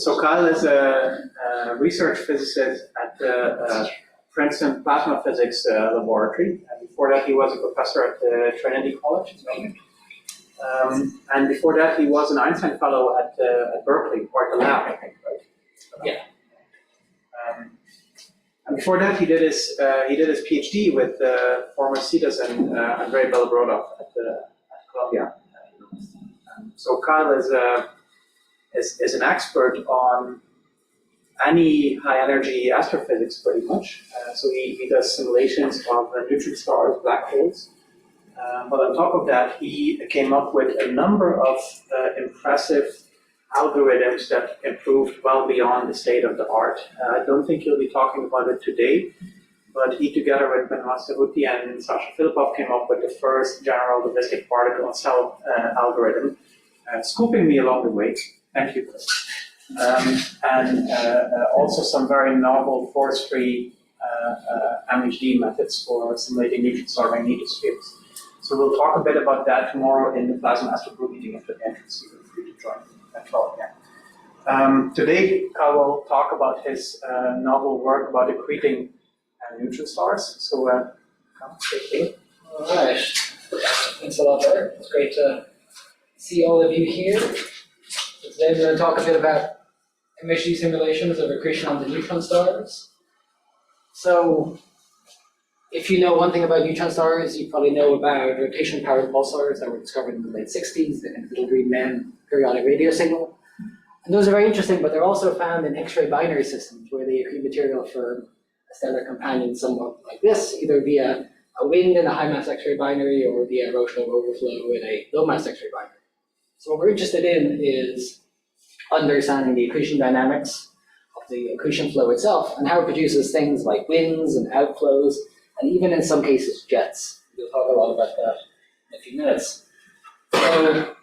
So Kyle is a research physicist at the Princeton Plasma Physics Laboratory. Before that, he was a professor at the Trinity College in London. And before that, he was an Einstein Fellow at Berkeley, or at the lab, I think, right? Yeah. And before that, he did his PhD with former CITA and Andrei Belobrodov at Columbia. So Kyle is an expert on any high energy astrophysics, pretty much. So he does simulations of neutron stars, black holes. But on top of that, he came up with a number of impressive algorithms that improved well beyond the state of the art. I don't think he'll be talking about it today, but he, together with Benoit Cerruti and Sasha Filipov, came up with the first general relativistic particle and cell algorithm, scooping me along the way. Thank you. And also some very novel force-free MHD methods for simulating neutron star magnetospheres. So we'll talk a bit about that tomorrow in the Plasma Astro Group meeting at the entrance. Feel free to join at 12 again. Today, Kyle will talk about his novel work about accreting neutron stars. So, Kyle, take it. All right. Thanks a lot, Bert. It's great to see all of you here. So today we're going to talk a bit about MHD simulations of accretion onto neutron stars. So, if you know one thing about neutron stars, you probably know about rotation-powered pulsars that were discovered in the late 60s, the little green men periodic radio signal. And those are very interesting, but they're also found in X-ray binary systems where they accrete material for a stellar companion somewhat like this, either via a wind in a high-mass X-ray binary or via erosional overflow in a low-mass X-ray binary. So what we're interested in is understanding the accretion dynamics of the accretion flow itself and how it produces things like winds and outflows, and even in some cases, jets. We'll talk a lot about that in a few minutes. So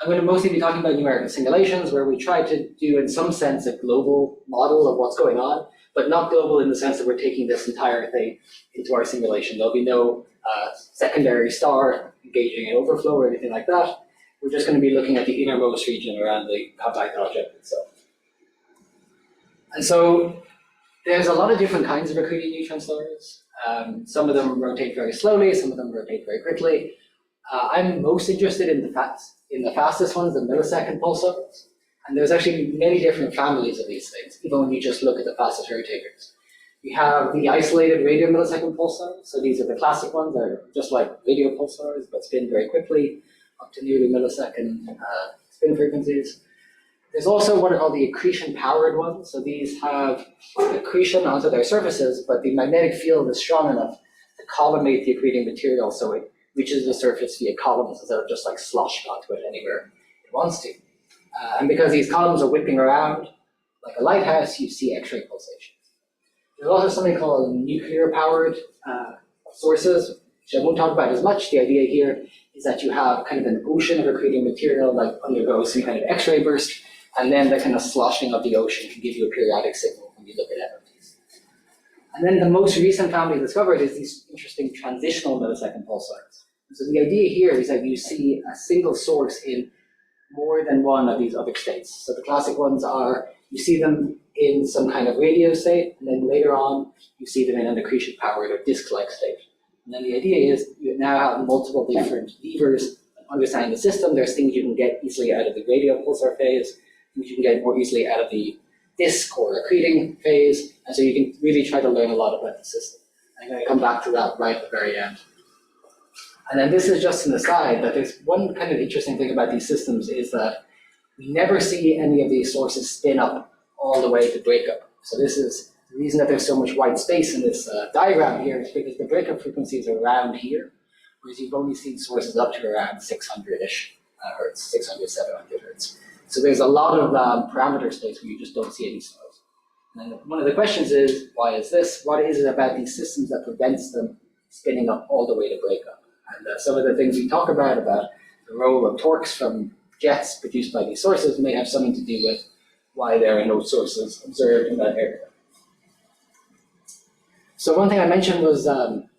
I'm going to mostly be talking about numerical simulations where we try to do, in some sense, a global model of what's going on, but not global in the sense that we're taking this entire thing into our simulation. There'll be no secondary star engaging in overflow or anything like that. We're just going to be looking at the innermost region around the compact object itself. And so there's a lot of different kinds of accreting neutron stars. Some of them rotate very slowly, some of them rotate very quickly. I'm most interested in the fastest ones, the millisecond pulsars. And there's actually many different families of these things, even when you just look at the fastest rotators. We have the isolated radio millisecond pulsars. So these are the classic ones. They're just like radio pulsars, but spin very quickly, up to nearly millisecond spin frequencies. There's also what are called the accretion-powered ones. So these have accretion onto their surfaces, but the magnetic field is strong enough to collimate the accreting material so it reaches the surface via columns instead of just like sloshing onto it anywhere it wants to. And because these columns are whipping around like a lighthouse, you see X-ray pulsations. There's also something called nuclear-powered sources, which I won't talk about as much. The idea here is that you have kind of an ocean of accreting material that undergoes some kind of X-ray burst, and then the kind of sloshing of the ocean can give you a periodic signal when you look at energies. And then the most recent family discovered is these interesting transitional millisecond pulsars. So the idea here is that you see a single source in more than one of these other states. So the classic ones are, you see them in some kind of radio state, and then later on, you see them in an accretion-powered or disk-like state. And then the idea is you now have multiple different levers understanding the system. There's things you can get easily out of the radio pulsar phase, things you can get more easily out of the disk or accreting phase, and so you can really try to learn a lot about the system. I'm going to come back to that right at the very end. And then this is just an aside, that there's one kind of interesting thing about these systems is that we never see any of these sources spin up all the way to breakup. So this is the reason that there's so much white space in this diagram here is because the breakup frequencies are around here, whereas you've only seen sources up to around 600-ish hertz, 600, 700 hertz. So there's a lot of parameter space where you just don't see any stars. And then one of the questions is, why is this? What is it about these systems that prevents them spinning up all the way to breakup? And some of the things we talk about the role of torques from jets produced by these sources may have something to do with why there are no sources observed in that area. So one thing I mentioned was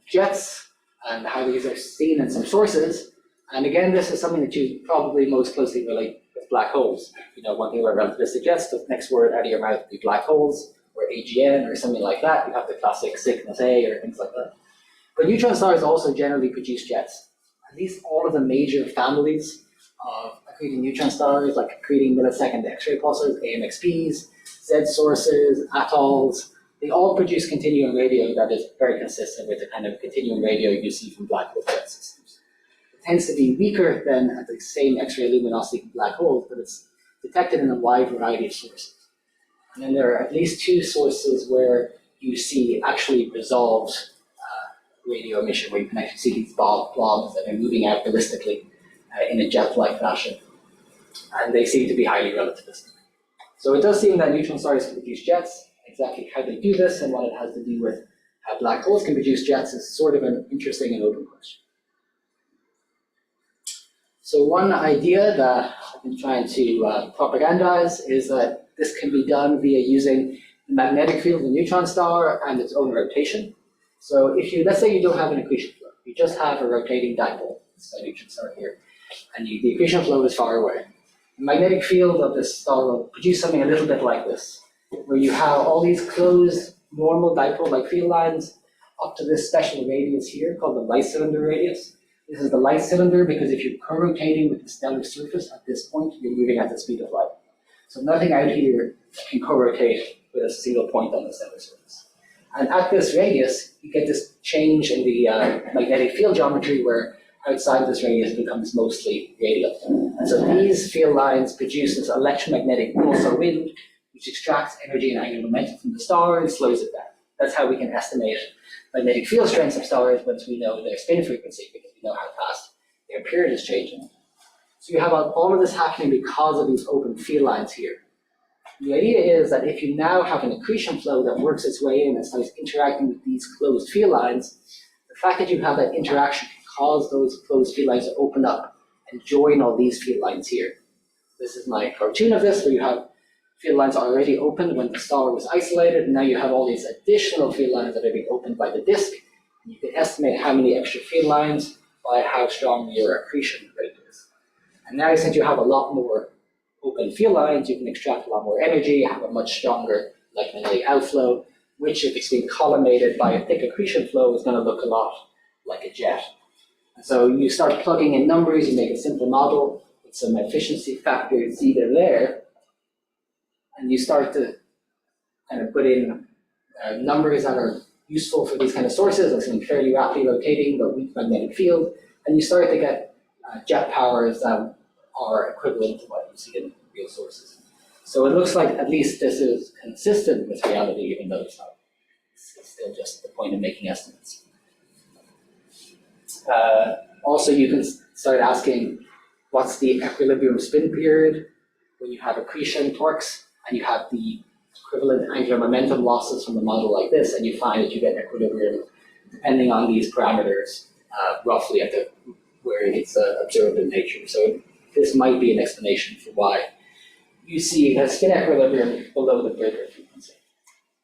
jets and how these are seen in some sources. And again, this is something that you probably most closely relate with black holes. You know, one thing about relativistic jets, the next word out of your mouth would be black holes, or AGN, or something like that. You have the classic Cygnus A, or things like that. But neutron stars also generally produce jets. At least all of the major families of accreting neutron stars, like accreting millisecond X-ray pulsars, AMXPs, Z sources, atolls, they all produce continuum radio that is very consistent with the kind of continuum radio you see from black hole jet systems. It tends to be weaker than at the same X-ray luminosity from black holes, but it's detected in a wide variety of sources. And then there are at least two sources where you see actually resolved radio emission, where you can actually see these blobs that are moving out ballistically in a jet-like fashion. And they seem to be highly relativistic. So it does seem that neutron stars can produce jets. Exactly how they do this and what it has to do with how black holes can produce jets is sort of an interesting and open question. So one idea that I've been trying to propagandize is that this can be done via using the magnetic field of a neutron star and its own rotation. So if you, let's say you don't have an accretion flow, you just have a rotating dipole, this is a neutron star here, and the accretion flow is far away. The magnetic field of this star will produce something a little bit like this, where you have all these closed normal dipole-like field lines up to this special radius here called the light cylinder radius. This is the light cylinder because if you're co-rotating with the stellar surface at this point, you're moving at the speed of light. So nothing out here can co-rotate with a single point on the stellar surface. And at this radius, you get this change in the magnetic field geometry where outside this radius becomes mostly radial. And so these field lines produce this electromagnetic pulsar wind, which extracts energy and angular momentum from the star and slows it down. That's how we can estimate magnetic field strengths of stars once we know their spin frequency, because we know how fast their period is changing. So you have all of this happening because of these open field lines here. The idea is that if you now have an accretion flow that works its way in and starts interacting with these closed field lines, the fact that you have that interaction can cause those closed field lines to open up and join all these field lines here. This is my cartoon of this, where you have field lines already opened when the star was isolated, and now you have all these additional field lines that are being opened by the disk. And you can estimate how many extra field lines by how strong your accretion rate is. And now since you have a lot more open field lines, you can extract a lot more energy, have a much stronger electromagnetic outflow, which if it's being collimated by a thick accretion flow is going to look a lot like a jet. And so you start plugging in numbers, you make a simple model with some efficiency factors either there, and you start to kind of put in numbers that are useful for these kind of sources, like something fairly rapidly rotating but weak magnetic field, and you start to get jet powers that are equivalent to what you see in real sources. So it looks like at least this is consistent with reality, even though it's not. It's still just the point of making estimates. Also, you can start asking, what's the equilibrium spin period when you have accretion torques and you have the equivalent angular momentum losses from a model like this, and you find that you get equilibrium depending on these parameters, roughly at the where it's observed in nature. So this might be an explanation for why you see a spin equilibrium below the breaker frequency.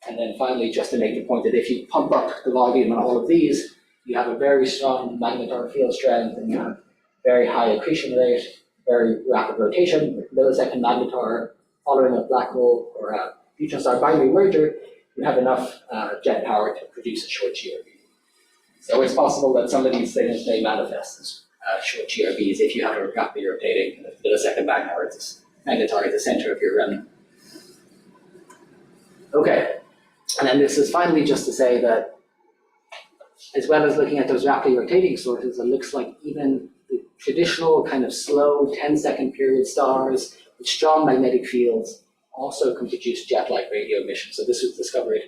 And then finally, just to make the point that if you pump up the volume on all of these, you have a very strong magnetar field strength, and you have very high accretion rate, very rapid rotation with millisecond magnetar following a black hole or a neutron star binary merger. You have enough jet power to produce a short GRB. So it's possible that some of these things may manifest as short GRBs if you have a rapidly rotating millisecond magnetar at the center of your remnant. Okay, and then this is finally just to say that as well as looking at those rapidly rotating sources, it looks like even the traditional kind of slow 10-second period stars with strong magnetic fields also can produce jet-like radio emission. So this was discovered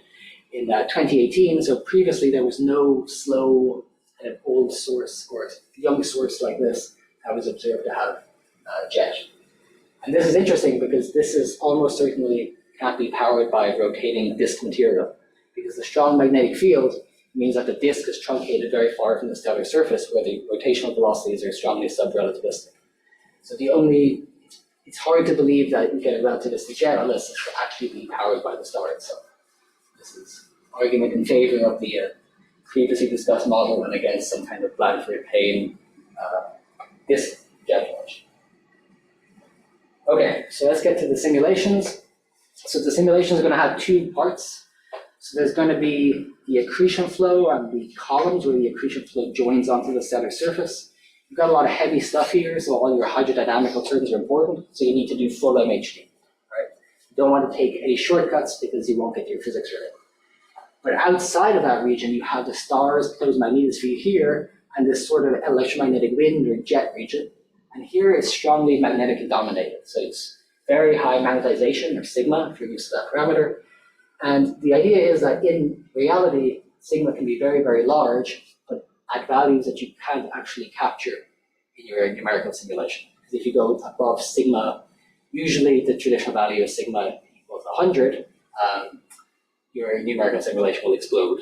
in 2018. So previously there was no slow kind of old source or young source like this that was observed to have jet. And this is interesting because this is almost certainly can't be powered by rotating disk material, because the strong magnetic field means that the disk is truncated very far from the stellar surface where the rotational velocities are strongly subrelativistic. So it's hard to believe that you get a relativistic jet unless it's actually being powered by the star itself. This is argument in favor of the previously discussed model and against some kind of Blanford-Payne disk jet launch. Okay, so let's get to the simulations. So the simulation is going to have two parts. So there's going to be the accretion flow and the columns where the accretion flow joins onto the stellar surface. You've got a lot of heavy stuff here, so all your hydrodynamical terms are important, so you need to do full MHD. Right? You don't want to take any shortcuts because you won't get your physics right. But outside of that region, you have the stars, closed magnetosphere here, and this sort of electromagnetic wind or jet region. And here it's strongly magnetically dominated. So it's very high magnetization, or sigma, if you're used to that parameter. And the idea is that in reality, sigma can be very, very large, but at values that you can't actually capture in your numerical simulation. Because if you go above sigma, usually the traditional value of sigma equals 100, your numerical simulation will explode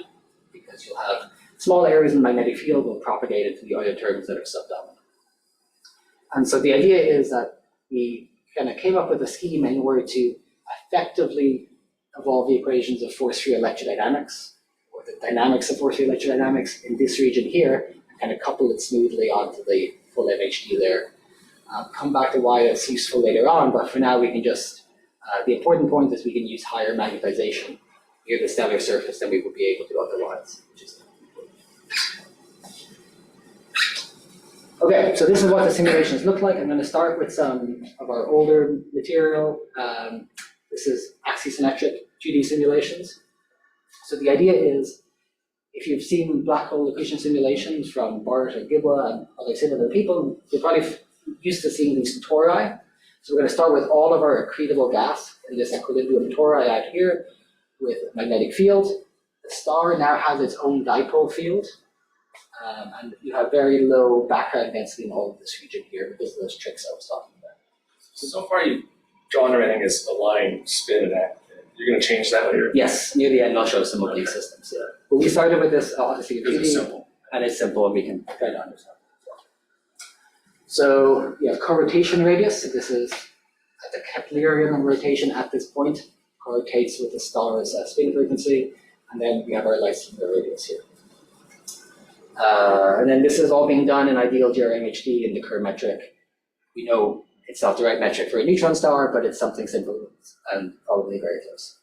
because you'll have small areas in the magnetic field will propagate into the other terms that are subdominant. And so the idea is that we kind of came up with a scheme in order to effectively evolve the equations of force-free electrodynamics, or the dynamics of force-free electrodynamics in this region here, and kind of couple it smoothly onto the full MHD there. I'll come back to why that's useful later on, but for now we can just, the important point is we can use higher magnetization near the stellar surface than we would be able to otherwise, which is okay, so this is what the simulations look like. I'm going to start with some of our older material. This is axisymmetric 2D simulations. So the idea is, if you've seen black hole accretion simulations from Bart or Gibwa and other similar people, you're probably used to seeing these tori. So we're going to start with all of our accretable gas in this equilibrium tori out here with a magnetic field. The star now has its own dipole field. And you have very low background density in all of this region here because of those tricks I was talking about. So far you've drawn everything as a line, spin, and act. You're going to change that later? Yes, near the end I'll show some of these systems. Yeah. But we started with this obviously Because it's simple. and it's simple and we can try to understand it. So yeah, co-rotation radius. So this is at the Keplerian rotation at this point, co-rotates with the star's spin frequency, and then we have our light cylinder radius here. And then this is all being done in ideal GRMHD in the Kerr metric. We know it's not the right metric for a neutron star, but it's something simple and probably very close.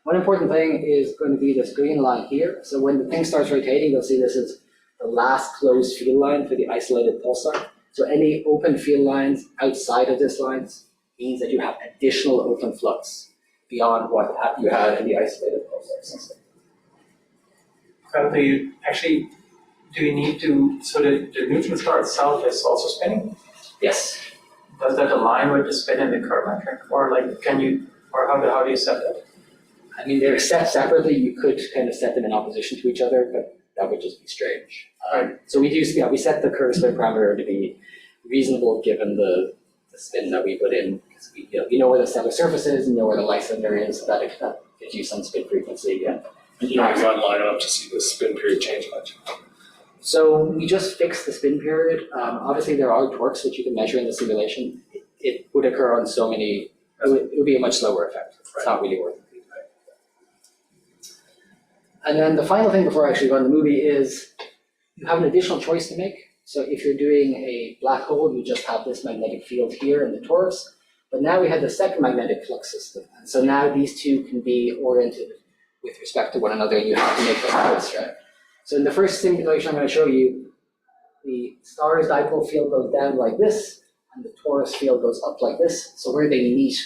One important thing is going to be this green line here. So when the thing starts rotating, you'll see this is the last closed field line for the isolated pulsar. So any open field lines outside of this line means that you have additional open flux beyond what you had in the isolated pulsar system. Do you need to, so the neutron star itself is also spinning? Yes. Does that align with the spin in the Kerr metric? Or like, can you, or how do you set that? I mean, they're set separately. You could kind of set them in opposition to each other, but that would just be strange. So we we set the Kerr spin parameter to be reasonable given the spin that we put in. Because we know where the stellar surface is, and know where the light cylinder is, so that gives you some spin frequency. Yeah. You don't run line up to see the spin period change much. So we just fixed the spin period. Obviously, there are torques that you can measure in the simulation. It would occur on so many, it would be a much slower effect. It's not really worth it. And then the final thing before I actually run the movie is you have an additional choice to make. So if you're doing a black hole, you just have this magnetic field here in the torus. But now we have the second magnetic flux system. And so now these two can be oriented with respect to one another, and you have to make the choice, right? So in the first simulation I'm going to show you, the star's dipole field goes down like this, and the torus field goes up like this. So where they meet,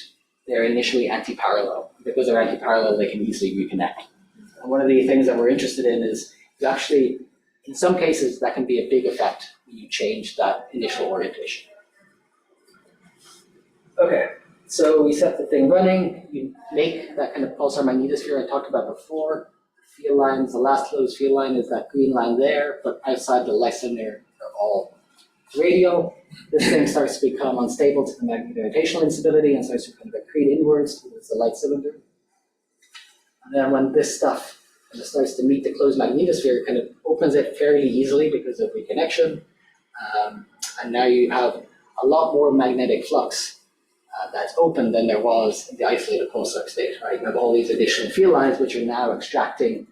they're initially anti-parallel. Because they're anti-parallel, they can easily reconnect. And one of the things that we're interested in is you actually, in some cases, that can be a big effect when you change that initial orientation. Okay, so we set the thing running. You make that kind of pulsar magnetosphere I talked about before. Field lines, the last closed field line is that green line there, but outside the light cylinder are all radial. This thing starts to become unstable to the magnetorotational instability and starts to kind of accrete inwards towards the light cylinder. And then when this stuff kind of starts to meet the closed magnetosphere, it kind of opens it fairly easily because of reconnection. And now you have a lot more magnetic flux that's open than there was in the isolated pulsar state, right? You have all these additional field lines which are now extracting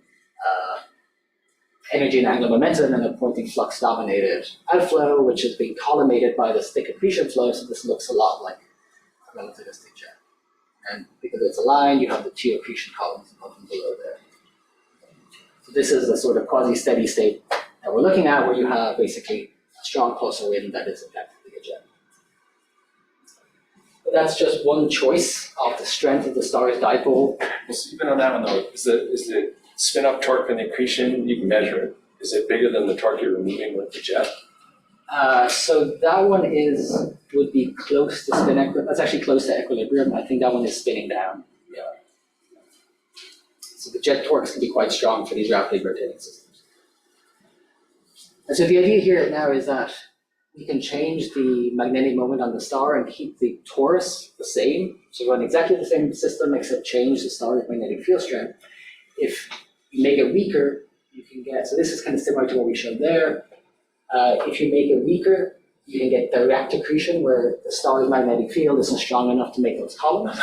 energy and angular momentum and a pointing flux dominated outflow, which is being collimated by the stick accretion flow. So this looks a lot like a relativistic jet. And because it's aligned, you have the two accretion columns above and below there. So this is the sort of quasi-steady state that we're looking at, where you have basically a strong pulsar wind that is effectively a jet. But that's just one choice of the strength of the star's dipole. Well, so even on that one though, is the spin-up torque from the accretion, you can measure it, is it bigger than the torque you're removing with the jet? So that one would be close to spin equilibrium. That's actually close to equilibrium. I think that one is spinning down. Yeah. So the jet torques can be quite strong for these rapidly rotating systems. And so the idea here now is that we can change the magnetic moment on the star and keep the torus the same. So run exactly the same system except change the star's magnetic field strength. If you make it weaker, you can get, so this is kind of similar to what we showed there. If you make it weaker, you can get direct accretion where the star's magnetic field isn't strong enough to make those columns.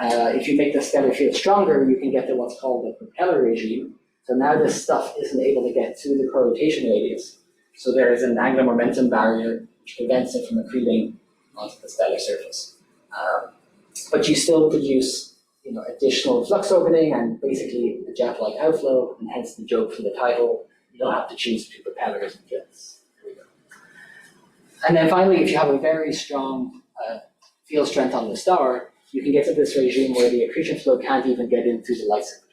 If you make the stellar field stronger, you can get to what's called the propeller regime. So now this stuff isn't able to get through the co-rotation radius. So there is an angular momentum barrier which prevents it from accreting onto the stellar surface. But you still produce, additional flux opening and basically a jet-like outflow, and hence the joke for the title. You don't have to choose between propellers and jets. There we go. And then finally, if you have a very strong field strength on the star, you can get to this regime where the accretion flow can't even get in through the light signature.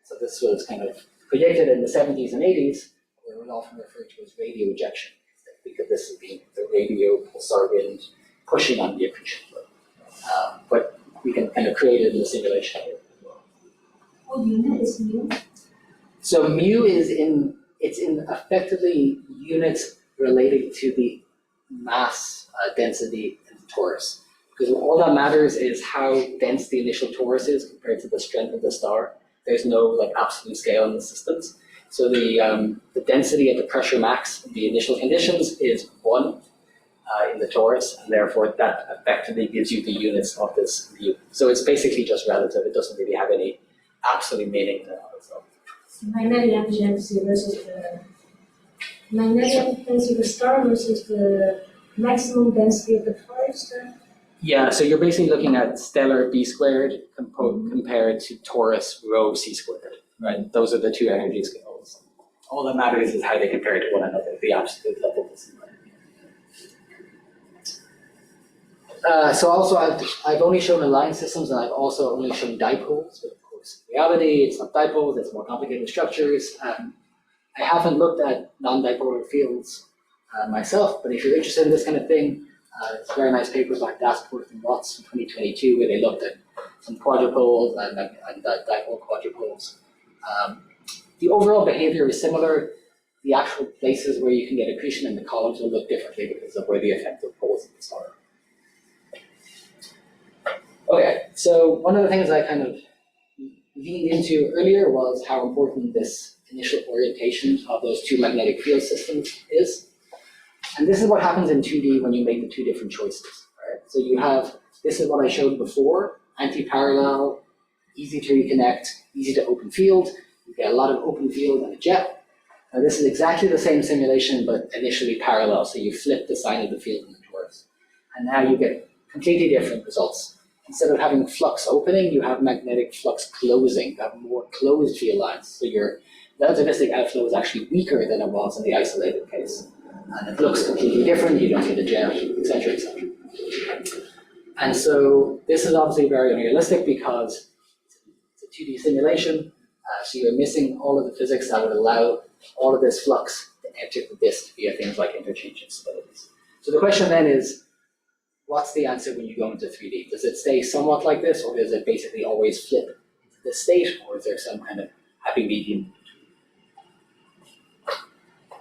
So this was kind of predicted in the 70s and 80s. It was often referred to as radio ejection, because this would be the radio pulsar wind pushing on the accretion flow. But we can kind of create it in the simulation here as well. What unit is mu? So mu is in effectively units related to the mass density in the torus. Because all that matters is how dense the initial torus is compared to the strength of the star. There's no absolute scale in the systems. So the density at the pressure max in the initial conditions is 1 in the torus, and therefore that effectively gives you the units of this mu. So it's basically just relative. It doesn't really have any absolute meaning in it on itself. Magnetic density versus the magnetic density of the star versus the maximum density of the forest. Yeah, so you're basically looking at stellar b squared compared to torus rho c squared, right? Those are the two energy scales. All that matters is how they compare to one another, the absolute level of the similarity. So also I've only shown aligned systems, and I've also only shown dipoles, but of course in reality it's not dipoles, it's more complicated structures. I haven't looked at non-dipolar fields myself, but if you're interested in this kind of thing, it's very nice papers like Dasport and Watts from 2022 where they looked at some quadrupoles and dipole quadrupoles. The overall behavior is similar. The actual places where you can get accretion in the columns will look differently because of where the effective poles in the star are. Okay, so one of the things I kind of leaned into earlier was how important this initial orientation of those two magnetic field systems is. And this is what happens in 2D when you make the two different choices, right? So you have, this is what I showed before, anti-parallel, easy to reconnect, easy to open field. You get a lot of open field and a jet. Now this is exactly the same simulation, but initially parallel. So you flip the sign of the field in the torus. And now you get completely different results. Instead of having flux opening, you have magnetic flux closing. You have more closed field lines. So your relativistic outflow is actually weaker than it was in the isolated case. And it looks completely different, you don't get a jet, etc., etc. And so this is obviously very unrealistic because it's a 2D simulation, so you're missing all of the physics that would allow all of this flux to enter the disk via things like interchange instabilities. So the question then is, what's the answer when you go into 3D? Does it stay somewhat like this, or does it basically always flip into this state, or is there some kind of happy medium?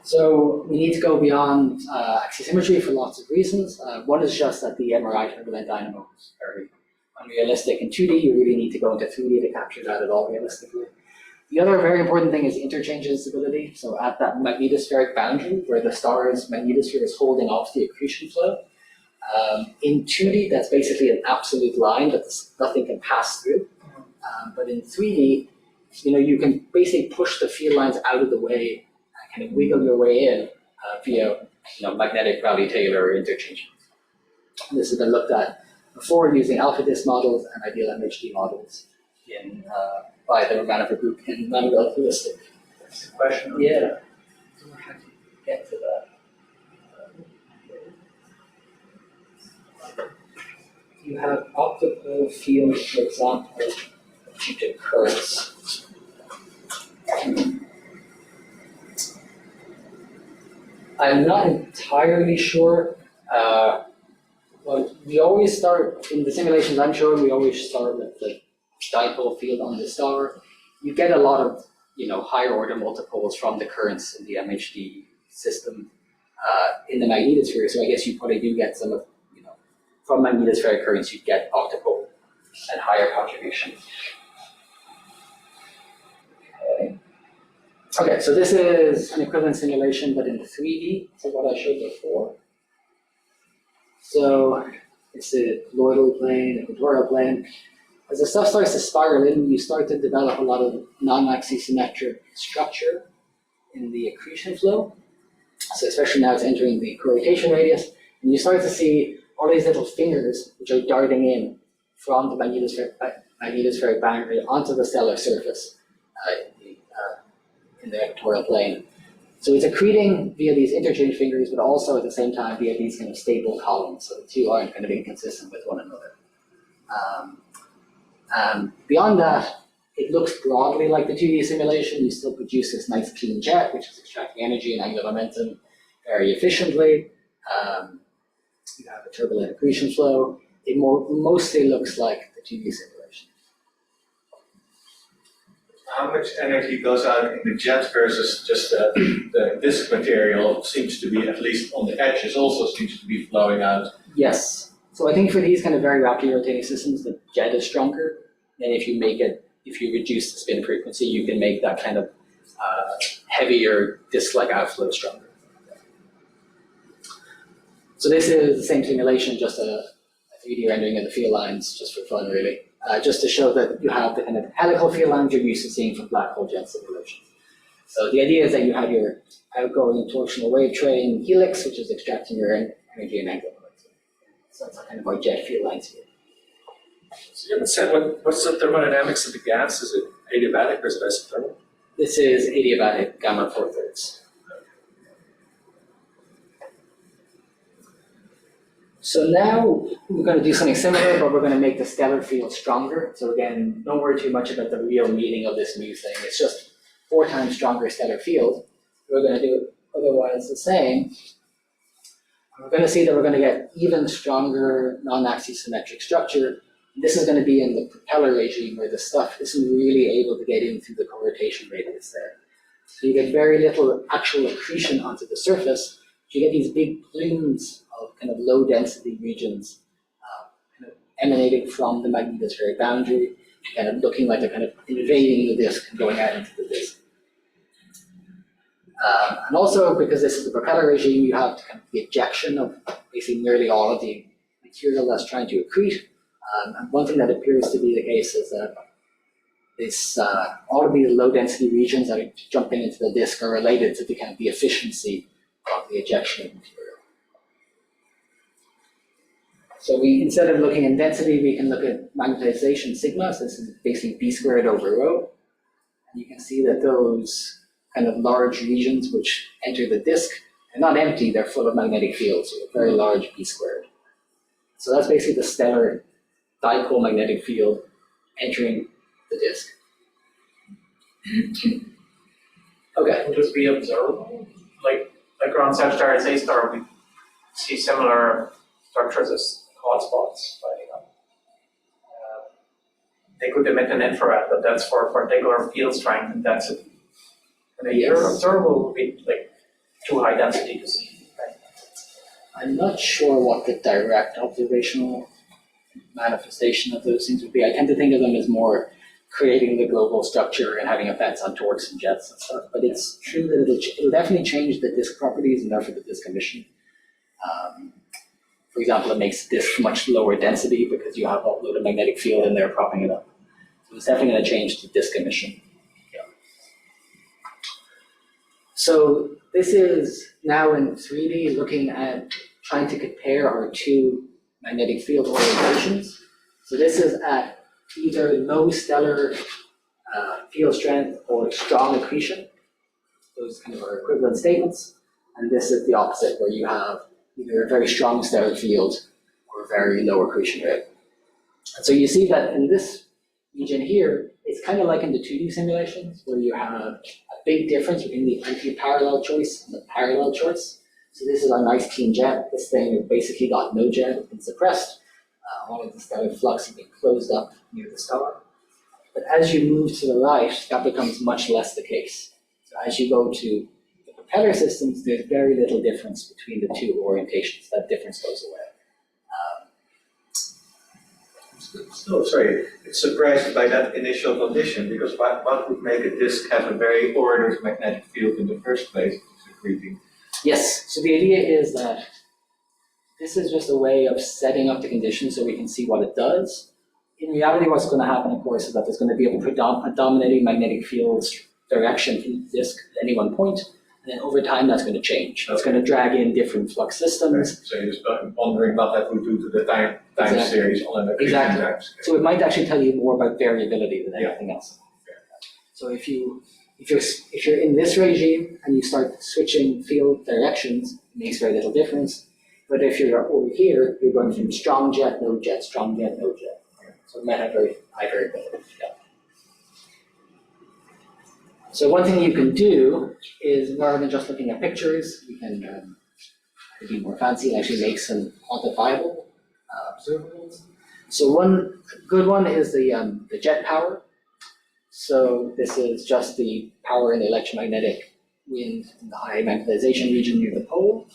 So we need to go beyond axisymmetry for lots of reasons. One is just that the MRI turbulent dynamo is very unrealistic. In 2D, you really need to go into 3D to capture that at all realistically. The other very important thing is interchange instability. So at that magnetospheric boundary where the star's magnetosphere is holding off the accretion flow, in 2D, that's basically an absolute line that nothing can pass through. But in 3D, you can basically push the field lines out of the way, kind of wiggle your way in via magnetic Rayleigh-Taylor interchange. And this has been looked at before using alpha disk models and ideal MHD models by the Romanova group in non-relativistic. That's the question. Yeah. So we're trying to get to that. You have optical fields, for example, due to currents. I'm not entirely sure. Well, we always start, in the simulations I'm showing, we always start with the dipole field on the star. You get a lot of, higher order multiples from the currents in the MHD system in the magnetosphere. So I guess you probably do get some of, from magnetospheric currents, you get optical and higher contribution. Okay, so this is an equivalent simulation, but in 3D to what I showed before. So it's a colloidal plane, equatorial plane. As the stuff starts to spiral in, you start to develop a lot of non-axisymmetric structure in the accretion flow. So especially now it's entering the co-rotation radius, and you start to see all these little fingers which are darting in from the magnetospheric boundary onto the stellar surface in the equatorial plane. So it's accreting via these interchange fingers, but also at the same time via these kind of stable columns, so the two aren't kind of inconsistent with one another. Beyond that, it looks broadly like the 2D simulation. You still produce this nice clean jet, which is extracting energy and angular momentum very efficiently. You have a turbulent accretion flow. It mostly looks like the 2D simulation. How much energy goes out in the jet versus just the disk material seems to be, at least on the edges, also seems to be flowing out? Yes. So I think for these kind of very rapidly rotating systems, the jet is stronger. And if you reduce the spin frequency, you can make that kind of heavier disk-like outflow stronger. So this is the same simulation, just a 3D rendering of the field lines, just for fun, really. Just to show that you have the kind of helical field lines you're used to seeing from black hole jet simulations. So the idea is that you have your outgoing torsional wave train helix, which is extracting your energy and angular momentum. So that's kind of our jet field lines here. So you haven't said what's the thermodynamics of the gas? Is it adiabatic or is it isothermal? This is adiabatic gamma 4/3. So now we're going to do something similar, but we're going to make the stellar field stronger. So again, don't worry too much about the real meaning of this new thing. It's just 4 times stronger stellar field. We're going to do it otherwise the same. We're going to see that we're going to get even stronger non-axisymmetric structure. This is going to be in the propeller regime where the stuff isn't really able to get in through the co-rotation radius there. So you get very little actual accretion onto the surface. You get these big plumes of kind of low density regions kind of emanating from the magnetospheric boundary, kind of looking like they're kind of invading the disk and going out into the disk. And also, because this is the propeller regime, you have kind of the ejection of basically nearly all of the material that's trying to accrete. And one thing that appears to be the case is that all of these low density regions that are jumping into the disk are related to the kind of the efficiency of the ejection of material. So instead of looking in density, we can look at magnetization sigma. So this is basically b squared over rho. And you can see that those kind of large regions which enter the disk are not empty, they're full of magnetic fields, so a very large b squared. So that's basically the stellar dipole magnetic field entering the disk. Okay. Would this be observable? Like around Sagittarius A star, we see similar structures as hotspots lighting up. They could emit an infrared, but that's for particular field strength and density. And the observable would be like too high density to see. Right? I'm not sure what the direct observational manifestation of those things would be. I tend to think of them as more creating the global structure and having effects on torques and jets and stuff. But it's true that it'll definitely change the disk properties and therefore the disk emission. For example, it makes disk much lower density because you have a load of magnetic field in there propping it up. So it's definitely going to change the disk emission. Yeah. So this is now in 3D looking at trying to compare our two magnetic field orientations. So this is at either low stellar field strength or strong accretion. Those kind of are equivalent statements. And this is the opposite, where you have either a very strong stellar field or a very low accretion rate. And so you see that in this region here, it's kind of like in the 2D simulations, where you have a big difference between the anti-parallel choice and the parallel choice. So this is our nice clean jet. This thing has basically got no jet, it's been suppressed. All of the stellar flux has been closed up near the star. But as you move to the right, that becomes much less the case. So as you go to the propeller systems, there's very little difference between the two orientations. That difference goes away. So, sorry, it's surprised by that initial condition, because what would make a disk have a very ordered magnetic field in the first place? It's accreting. Yes, so the idea is that this is just a way of setting up the conditions so we can see what it does. In reality, what's going to happen, of course, is that there's going to be a dominating magnetic field direction in the disk at any one point, and then over time that's going to change. It's going to drag in different flux systems. So you're just wondering what that would do to the time Exactly. series on an accretion Exactly. time scale. So it might actually tell you more about variability than anything else. So if you're in this regime and you start switching field directions, it makes very little difference. But if you're over here, you're going from strong jet, no jet, strong jet, no jet. So it might have very high variability. Yeah. So one thing you can do is, rather than just looking at pictures, you can be more fancy and actually make some quantifiable observables. So one good one is the jet power. So this is just the power in the electromagnetic wind in the high magnetization region near the pole.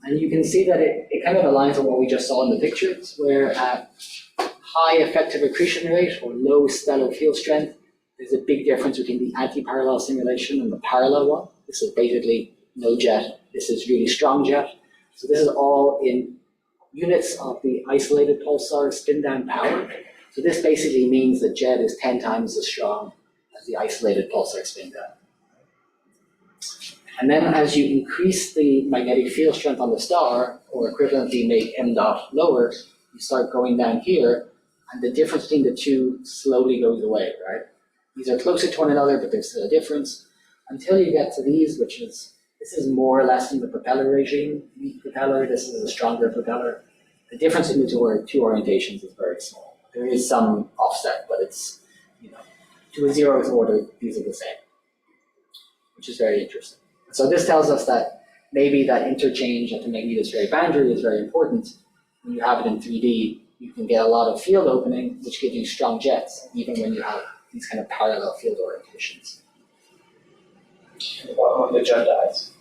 And you can see that it kind of aligns with what we just saw in the pictures, where at high effective accretion rate or low stellar field strength, there's a big difference between the anti-parallel simulation and the parallel one. This is basically no jet. This is really strong jet. So this is all in units of the isolated pulsar spin down power. So this basically means that jet is 10 times as strong as the isolated pulsar spin down. And then as you increase the magnetic field strength on the star, or equivalently make m dot lower, you start going down here, and the difference between the two slowly goes away, right? These are closer to one another, but there's still a difference, until you get to these, this is more or less in the propeller regime. Weak propeller, this is a stronger propeller. The difference in the two orientations is very small. There is some offset, but it's, to a zeroth order, these are the same, which is very interesting. So this tells us that maybe that interchange at the magnetospheric boundary is very important. When you have it in 3D, you can get a lot of field opening, which gives you strong jets, even when you have these kind of parallel field orientations. When the jet dies.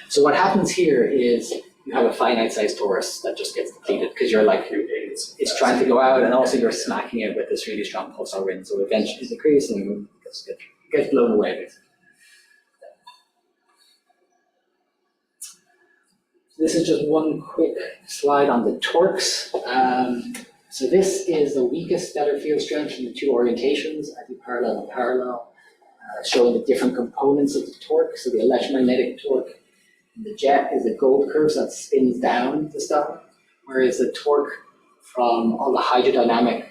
So what happens here is you have a finite sized torus that just gets depleted because you're like, it's trying to go out, and also you're smacking it with this really strong pulsar wind. So eventually it decreases and it gets blown away, basically. This is just one quick slide on the torques. So this is the weakest stellar field strength in the two orientations, anti-parallel and parallel, showing the different components of the torque. So the electromagnetic torque in the jet is a gold curve, so that spins down the star, whereas the torque from all the hydrodynamic,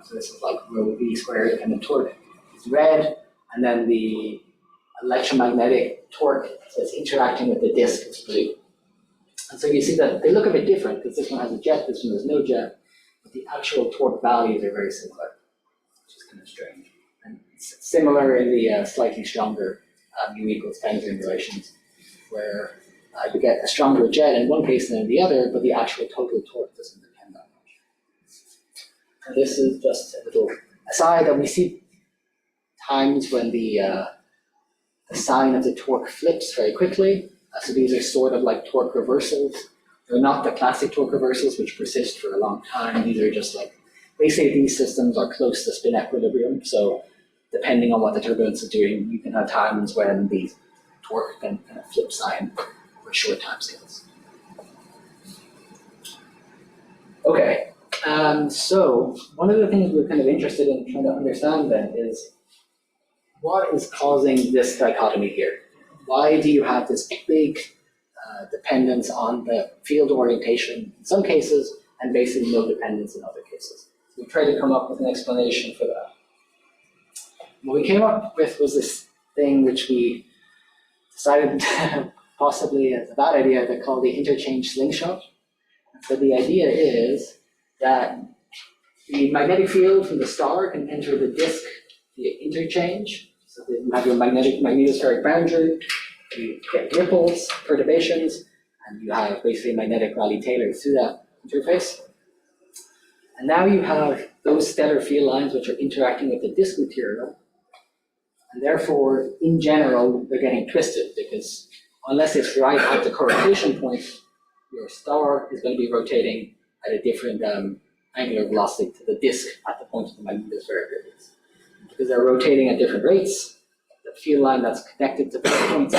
so this is like rho v squared kind of torque, is red, and then the electromagnetic torque that's interacting with the disk is blue. And so you see that they look a bit different, because this one has a jet, this one has no jet, but the actual torque values are very similar, which is kind of strange. And it's similar in the slightly stronger U equals 10 simulations, where you get a stronger jet in one case than in the other, but the actual total torque doesn't depend that much. And this is just a little aside that we see times when the sign of the torque flips very quickly. So these are sort of like torque reversals. They're not the classic torque reversals, which persist for a long time. These are just like, basically these systems are close to spin equilibrium. So depending on what the turbulence is doing, you can have times when the torque can kind of flip sign over short time scales. Okay, so one of the things we're kind of interested in trying to understand then is what is causing this dichotomy here? Why do you have this big dependence on the field orientation in some cases, and basically no dependence in other cases. So we tried to come up with an explanation for that. What we came up with was this thing which we decided possibly as a bad idea to call the interchange slingshot. So the idea is that the magnetic field from the star can enter the disk via interchange. So that you have your magnetospheric boundary, you get ripples, perturbations, and you have basically magnetic Rayleigh-Taylor through that interface. And now you have those stellar field lines which are interacting with the disk material, and therefore, in general, they're getting twisted because unless it's right at the correlation point, your star is going to be rotating at a different angular velocity to the disk at the point of the magnetospheric ripples. Because they're rotating at different rates, the field line that's connected to the points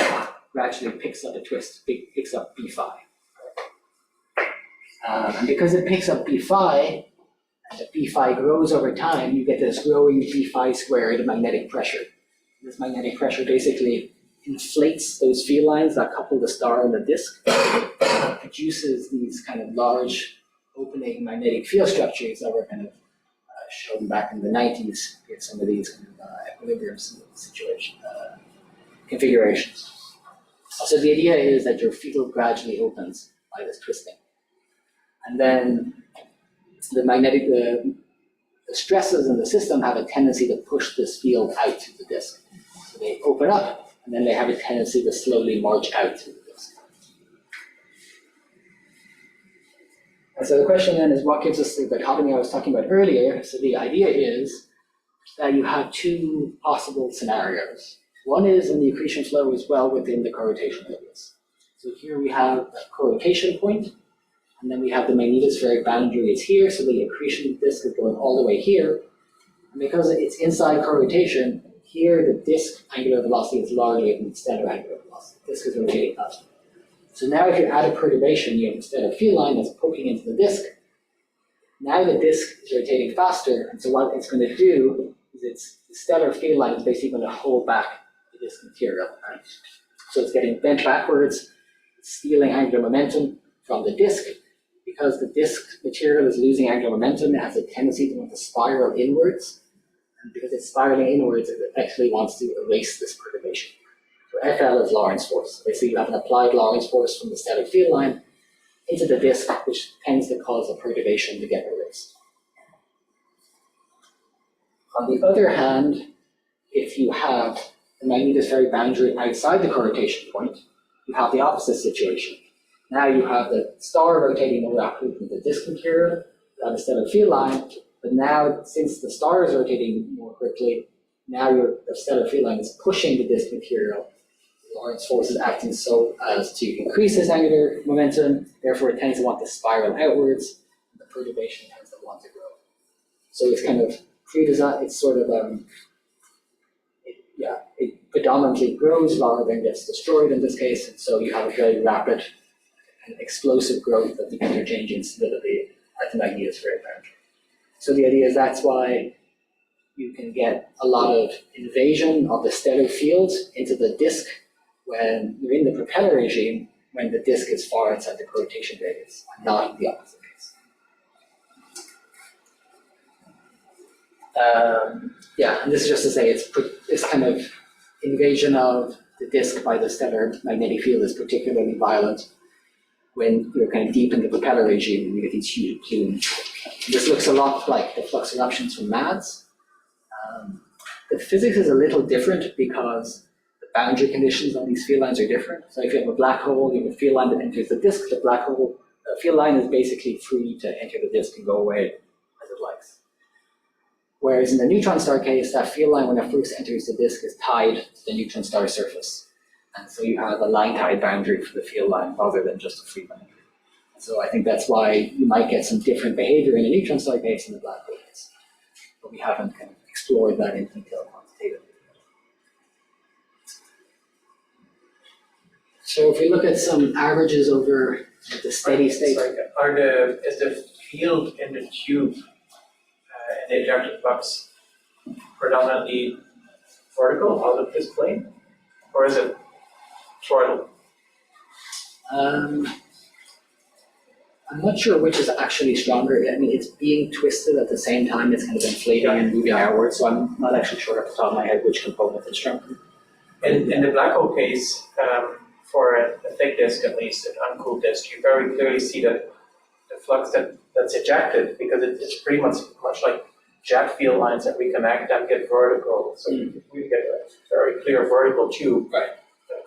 gradually picks up a twist, picks up B phi. And because it picks up B phi, and the B phi grows over time, you get this growing B phi squared magnetic pressure. This magnetic pressure basically inflates those field lines that couple the star and the disk, and produces these kind of large opening magnetic field structures that were kind of shown back in the 90s with some of these kind of equilibrium situation configurations. So the idea is that your field gradually opens by this twisting. And then the stresses in the system have a tendency to push this field out to the disk. So they open up, and then they have a tendency to slowly march out to the disk. And so the question then is, what gives us the dichotomy I was talking about earlier? So the idea is that you have two possible scenarios. One is when the accretion flow is well within the co-rotation radius. So here we have a co-rotation point, and then we have the magnetospheric boundary is here, so the accretion disk is going all the way here. And because it's inside co-rotation, here the disk angular velocity is larger than the stellar angular velocity. The disk is rotating faster. So now if you add a perturbation, you have a stellar field line that's poking into the disk. Now the disk is rotating faster, and so what it's going to do is the stellar field line is basically going to hold back the disk material. Right? So it's getting bent backwards, it's stealing angular momentum from the disk. Because the disk material is losing angular momentum, it has a tendency to want to spiral inwards. And because it's spiraling inwards, it actually wants to erase this perturbation. So FL is Lorentz force. Basically, you have an applied Lorentz force from the stellar field line into the disk, which tends to cause a perturbation to get erased. On the other hand, if you have the magnetospheric boundary outside the co-rotation point, you have the opposite situation. Now you have the star rotating more rapidly than the disk material, you have a stellar field line, but now since the star is rotating more quickly, now the stellar field line is pushing the disk material. The Lorentz force is acting so as to increase its angular momentum, therefore it tends to want to spiral outwards, and the perturbation tends to want to grow. So it's kind of pre-designed, it's sort of, it predominantly grows rather than gets destroyed in this case, and so you have a very rapid and explosive growth of the interchange instability at the magnetospheric boundary. So the idea is that's why you can get a lot of invasion of the stellar field into the disk when you're in the propeller regime, when the disk is far outside the co-rotation radius, and not in the opposite case. And this is just to say it's kind of invasion of the disk by the stellar magnetic field is particularly violent when you're kind of deep in the propeller regime and you get these huge plumes. This looks a lot like the flux eruptions from MADS. The physics is a little different because the boundary conditions on these field lines are different. So if you have a black hole, you have a field line that enters the disk, the black hole field line is basically free to enter the disk and go away as it likes. Whereas in the neutron star case, that field line when it first enters the disk is tied to the neutron star surface. And so you have a line-tied boundary for the field line rather than just a free boundary. So I think that's why you might get some different behavior in a neutron star case and the black hole case. But we haven't kind of explored that in detail quantitatively. So if we look at some averages over the steady state. Is the field in the tube in the ejected flux predominantly vertical out of this plane? Or is it toroidal? I'm not sure which is actually stronger. I mean, it's being twisted at the same time. It's kind of inflating and moving outwards. So I'm not actually sure off the top of my head which component is stronger. In the black hole case, for a thick disk at least, an uncooled disk, you very clearly see that the flux that's ejected, because it's pretty much like jet field lines that reconnect and get vertical. So we get a very clear vertical tube that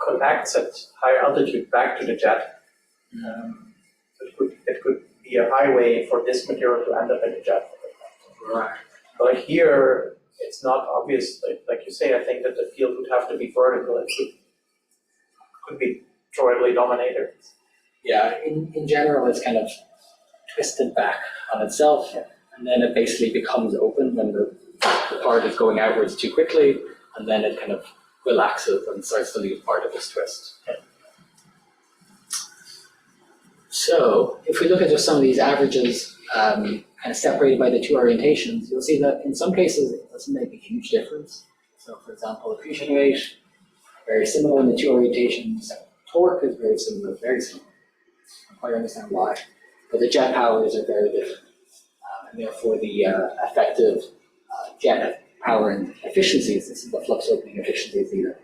connects at higher altitude back to the jet. It could be a highway for this material to end up in the jet. Right. But here, it's not obvious. Like you say, I think that the field would have to be vertical. It could be toroidally dominated. Yeah, in general, it's kind of twisted back on itself, and then it basically becomes open when the part is going outwards too quickly, and then it kind of relaxes and starts to lose part of this twist. So if we look at just some of these averages, kind of separated by the two orientations, you'll see that in some cases it doesn't make a huge difference. So for example, accretion rate, very similar in the two orientations. Torque is very similar, very similar. I don't quite understand why. But the jet powers are very different. And therefore the effective jet power and efficiencies, this is the flux opening efficiencies either.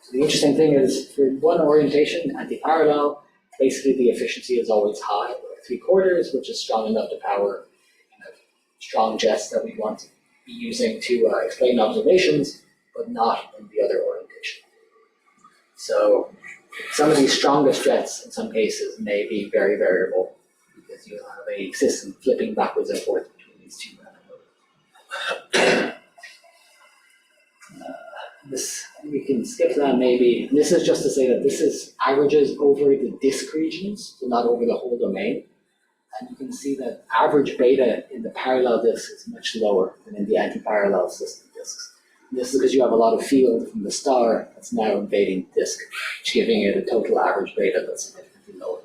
So the interesting thing is for one orientation, anti-parallel, basically the efficiency is always high, like 3/4, which is strong enough to power strong jets that we want to be using to explain observations, but not in the other orientation. So some of these strongest jets in some cases may be very variable because you have a system flipping backwards and forth between these two. This, we can skip that maybe. And this is just to say that this is averages over the disk regions, so not over the whole domain. And you can see that average beta in the parallel disk is much lower than in the anti-parallel system disks. And this is because you have a lot of field from the star that's now invading the disk, giving it a total average beta that's significantly lower.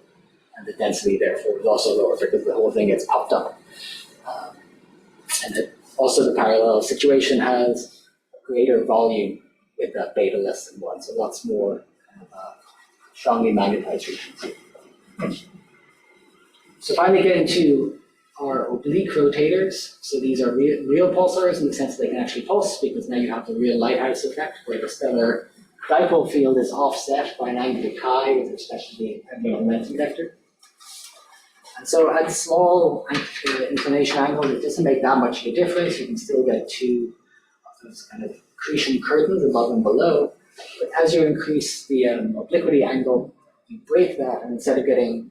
And the density, therefore, is also lower because the whole thing gets popped up. Also the parallel situation has a greater volume with that beta less than 1, so lots more strongly magnetized regions. So finally get into our oblique rotators. So these are real pulsars in the sense that they can actually pulse, because now you have the real lighthouse effect where the stellar dipole field is offset by an angle chi with respect to the momentum vector. And so at small inclination angles, it doesn't make that much of a difference. You can still get two of those kind of accretion curtains above and below. But as you increase the obliquity angle, you break that, and instead of getting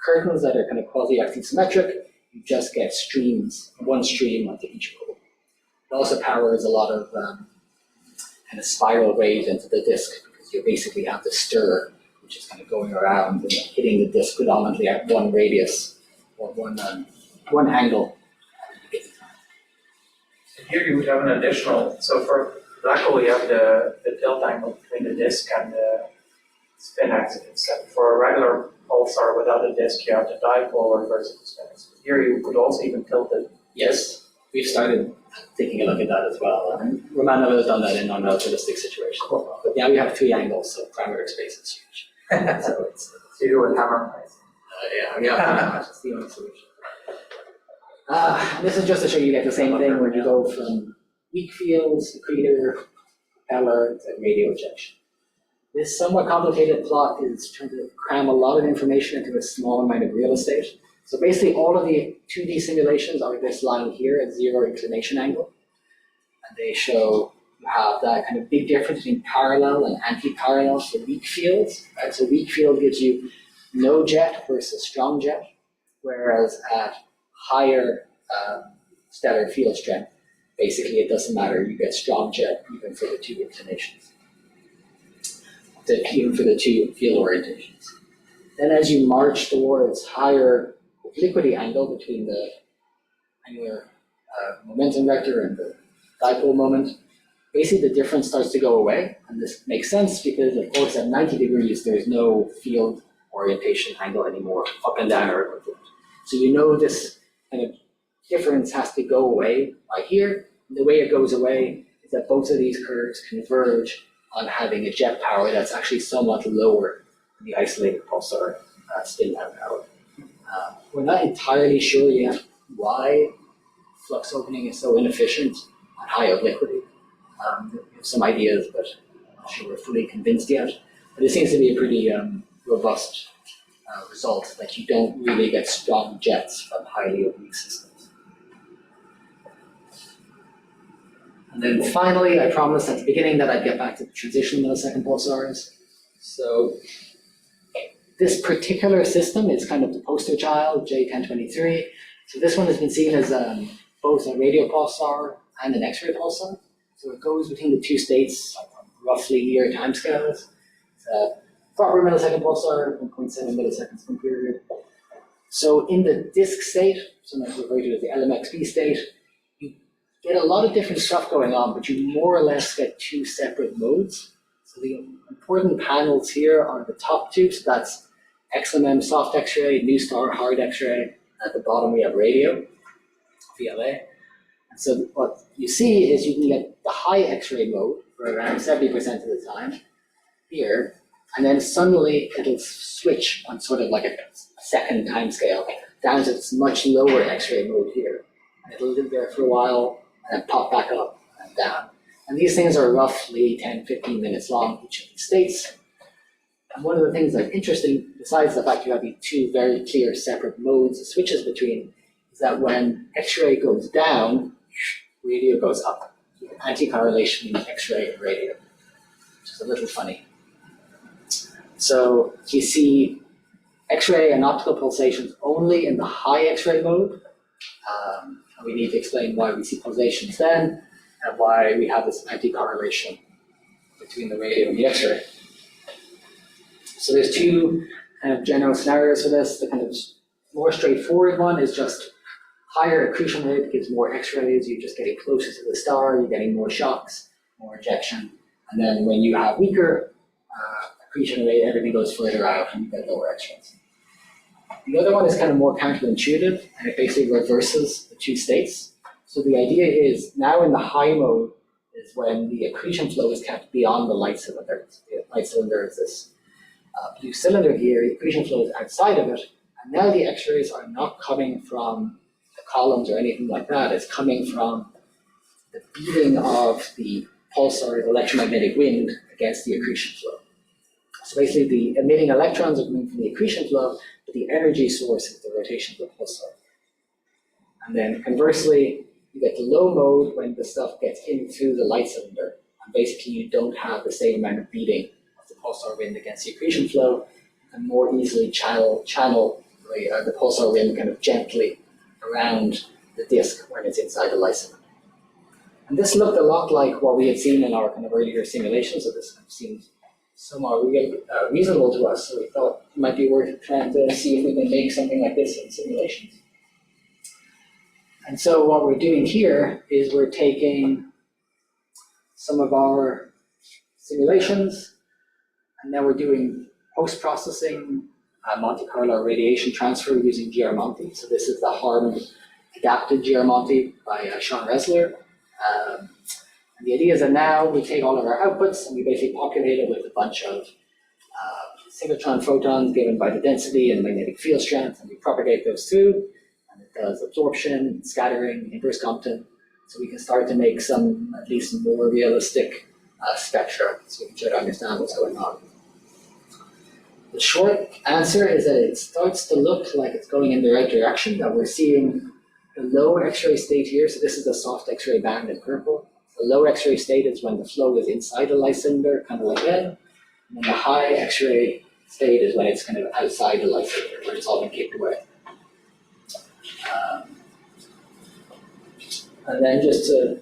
curtains that are kind of quasi-axisymmetric, you just get streams, one stream onto each pole. It also powers a lot of kind of spiral waves into the disk, because you basically have the stir, which is kind of going around and hitting the disk predominantly at one radius or one angle. And here you would have an additional, so for black hole you have the tilt angle between the disk and the spin axis. And for a regular pulsar without a disk, you have the dipole reversing the spin axis. Here you could also even tilt it. Yes, we've started taking a look at that as well. And Romanov has done that in non-relativistic situations as well. But now we have 3 angles, so parametric space is huge. So it's You do with hammer price. that's the only solution. This is just to show you get the same thing where you go from weak fields, accretor, propeller, to radio ejection. This somewhat complicated plot is trying to cram a lot of information into a small amount of real estate. So basically all of the 2D simulations are this line here at 0 inclination angle. And they show you have that kind of big difference between parallel and anti-parallel for weak fields. Right? So weak field gives you no jet versus strong jet, whereas at higher stellar field strength, basically it doesn't matter, you get strong jet even for the 2 inclinations, even for the 2 field orientations. Then as you march towards higher obliquity angle between the angular momentum vector and the dipole moment, basically the difference starts to go away. And this makes sense because, of course, at 90 degrees, there's no field orientation angle anymore, up and down or equivalent. So you know this kind of difference has to go away right here. And the way it goes away is that both of these curves converge on having a jet power that's actually somewhat lower the isolated pulsar spin down power. We're not entirely sure yet why flux opening is so inefficient on high obliquity. We have some ideas, but I'm not sure we're fully convinced yet. But it seems to be a pretty robust result that you don't really get strong jets from highly oblique systems. And then finally, I promised at the beginning that I'd get back to the transitional millisecond pulsars. So this particular system is kind of the poster child, J1023. So this one has been seen as both a radio pulsar and an X-ray pulsar. So it goes between the two states on roughly year timescales. It's a proper millisecond pulsar, 1.7 milliseconds per period. So in the disk state, sometimes referred to as the LMXB state, you get a lot of different stuff going on, but you more or less get two separate modes. So the important panels here are the top two, so that's XMM soft X-ray, new star hard X-ray. At the bottom we have radio, VLA. And so what you see is you can get the high X-ray mode for around 70% of the time here, and then suddenly it'll switch on sort of like a second time scale down to this much lower X-ray mode here. And it'll live there for a while and then pop back up and down. And these things are roughly 10-15 minutes long, each of the states. And one of the things that's interesting, besides the fact you have these two very clear separate modes, the switches between, is that when X-ray goes down, radio goes up. So anti-correlation in X-ray and radio, which is a little funny. So you see X-ray and optical pulsations only in the high X-ray mode. And we need to explain why we see pulsations then, and why we have this anti-correlation between the radio and the X-ray. So there's two kind of general scenarios for this. The kind of more straightforward one is just higher accretion rate gives more X-rays, you're just getting closer to the star, you're getting more shocks, more ejection. And then when you have weaker accretion rate, everything goes further out and you get lower X-rays. The other one is kind of more counterintuitive, and it basically reverses the two states. So the idea is now in the high mode is when the accretion flow is kept beyond the light cylinder. The light cylinder is this blue cylinder here, the accretion flow is outside of it, and now the X-rays are not coming from the columns or anything like that, it's coming from the beating of the pulsar, the electromagnetic wind, against the accretion flow. So basically the emitting electrons are coming from the accretion flow, but the energy source is the rotation of the pulsar. And then conversely, you get the low mode when the stuff gets in through the light cylinder, and basically you don't have the same amount of beating of the pulsar wind against the accretion flow, and more easily channel the pulsar wind kind of gently around the disk when it's inside the light cylinder. And this looked a lot like what we had seen in our kind of earlier simulations, so this seemed somewhat reasonable to us, so we thought it might be worth trying to see if we can make something like this in simulations. And so what we're doing here is we're taking some of our simulations, and then we're doing post-processing Monte Carlo radiation transfer using GR-Monte. So this is the harmed adapted GR-Monte by Sean Resler. And the idea is that now we take all of our outputs and we basically populate it with a bunch of synchrotron photons given by the density and magnetic field strength, and we propagate those through, and it does absorption, scattering, inverse Compton, so we can start to make some at least more realistic spectra, so we can try to understand what's going on. The short answer is that it starts to look like it's going in the right direction, that we're seeing the low X-ray state here, so this is the soft X-ray band in purple. The low X-ray state is when the flow is inside the light cylinder, kind of like that. And then the high X-ray state is when it's kind of outside the light cylinder, where it's all been kicked away. And then just to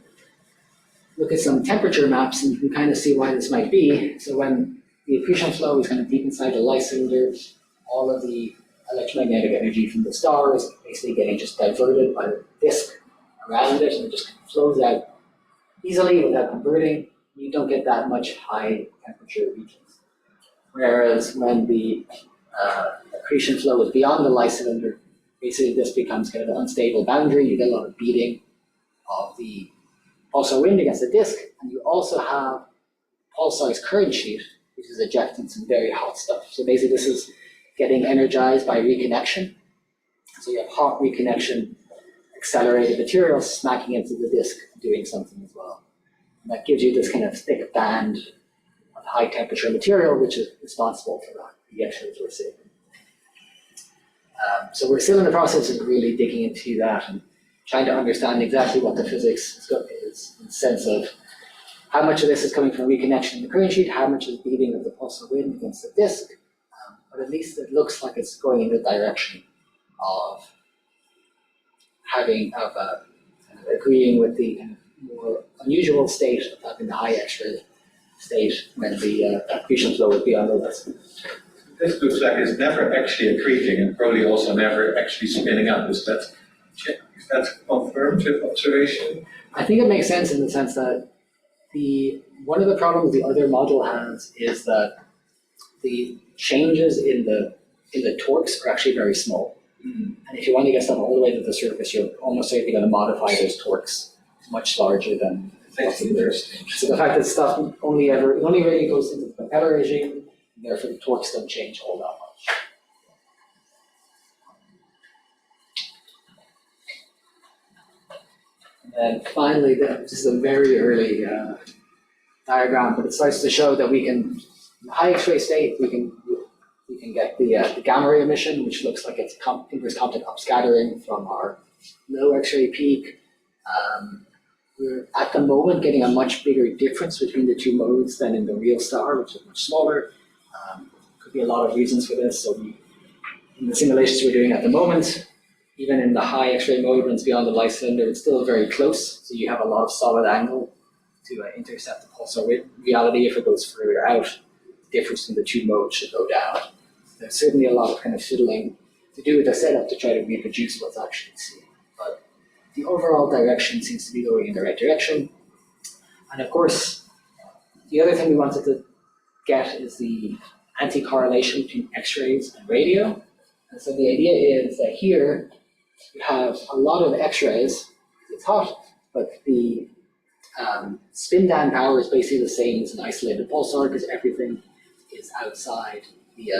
look at some temperature maps, and you can kind of see why this might be. So when the accretion flow is kind of deep inside the light cylinder, all of the electromagnetic energy from the star is basically getting just diverted by the disk around it, and it just flows out easily without converting. You don't get that much high temperature regions. Whereas when the accretion flow is beyond the light cylinder, basically this becomes kind of an unstable boundary. You get a lot of beating of the pulsar wind against the disk, and you also have pulsar's current sheet which is ejecting some very hot stuff. So basically this is getting energized by reconnection. So you have hot reconnection, accelerated material smacking into the disk, doing something as well. And that gives you this kind of thick band of high temperature material, which is responsible for that, the X-rays we're seeing. So we're still in the process of really digging into that and trying to understand exactly what the physics is in the sense of how much of this is coming from reconnection in the current sheet, how much is beating of the pulsar wind against the disk, but at least it looks like it's going in the direction of agreeing with the kind of more unusual state of having the high X-ray state when the accretion flow would be on the list. This looks like it's never actually accreting and probably also never actually spinning up. Is that confirmed with observation? I think it makes sense in the sense that one of the problems the other model has is that the changes in the torques are actually very small. And if you want to get stuff all the way to the surface, you're almost certainly going to modify those torques much larger than what's in there. So the fact that stuff only really goes into the propeller regime, and therefore the torques don't change all that much. And then finally, this is a very early diagram, but it starts to show that we can, in the high X-ray state, we can get the gamma ray emission, which looks like it's inverse Compton upscattering from our low X-ray peak. We're at the moment getting a much bigger difference between the two modes than in the real star, which is much smaller. Could be a lot of reasons for this. So in the simulations we're doing at the moment, even in the high X-ray mode, when it's beyond the light cylinder, it's still very close. So you have a lot of solid angle to intercept the pulsar width. In reality, if it goes further out, the difference in the two modes should go down. There's certainly a lot of kind of fiddling to do with the setup to try to reproduce what's actually seen. But the overall direction seems to be going in the right direction. And of course, the other thing we wanted to get is the anti-correlation between X-rays and radio. And so the idea is that here you have a lot of X-rays, it's hot, but the spin down power is basically the same as an isolated pulsar because everything is outside the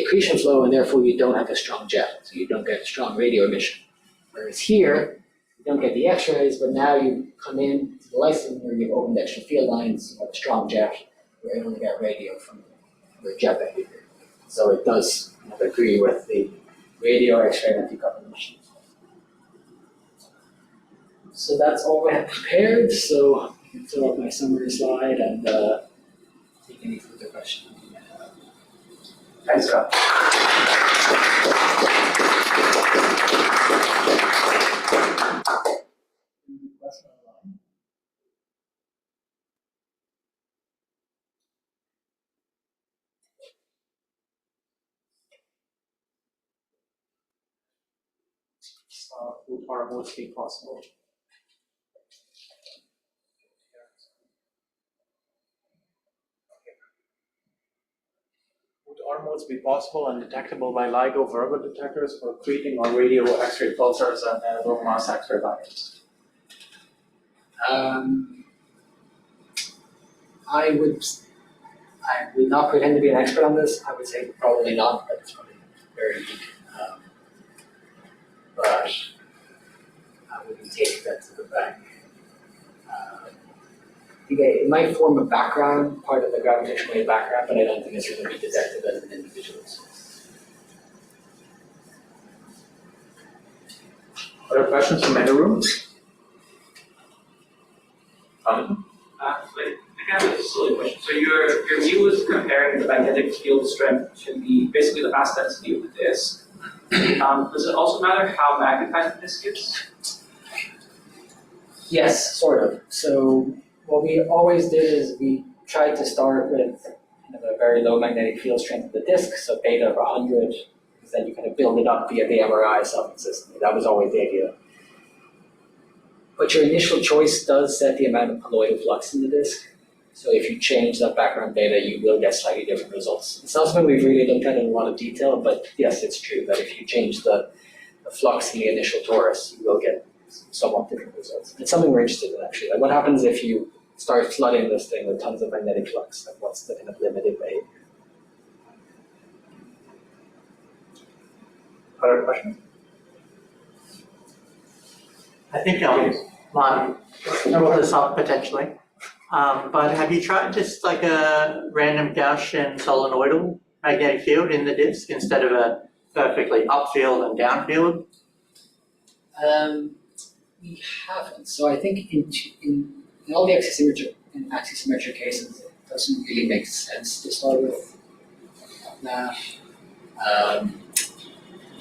accretion flow, and therefore you don't have a strong jet, so you don't get a strong radio emission. Whereas here, you don't get the X-rays, but now you come in to the light cylinder, you've opened extra field lines, you have a strong jet, you're able to get radio from the jet behavior. So it does kind of agree with the radio X-ray anti-coupled emission. So that's all I have prepared, so I can fill up my summary slide and take any further questions. Thanks, Scott. Would our modes be possible? Would our modes be possible and detectable by LIGO Virgo detectors for accreting or radio X-ray pulsars and low mass X-ray bodies? I would not pretend to be an expert on this. I would say probably not, but it's probably very weak. But I wouldn't take that to the bank. It might form a background, part of the gravitational wave background, but I don't think it's going to be detected as an individual source. Other questions from any room? I have a silly question. So your view is comparing the magnetic field strength to basically the mass density of the disk. Does it also matter how magnetized the disk is? Yes, sort of. So what we always did is we tried to start with kind of a very low magnetic field strength of the disk, so beta of 100, because then you kind of build it up via the MRI self-consistently. That was always the idea. But your initial choice does set the amount of colloidal flux in the disk. So if you change that background data, you will get slightly different results. It's not something we've really looked at in a lot of detail, but yes, it's true that if you change the flux in the initial torus, you will get somewhat different results. It's something we're interested in actually. Like what happens if you start flooding this thing with tons of magnetic flux, like what's the kind of limited behavior? Other questions? I think Martin brought this up potentially, but have you tried just like a random Gaussian solenoidal magnetic field in the disk instead of a perfectly upfield and downfield? We haven't. So I think in all the axisymmetric cases, it doesn't really make sense to start with that.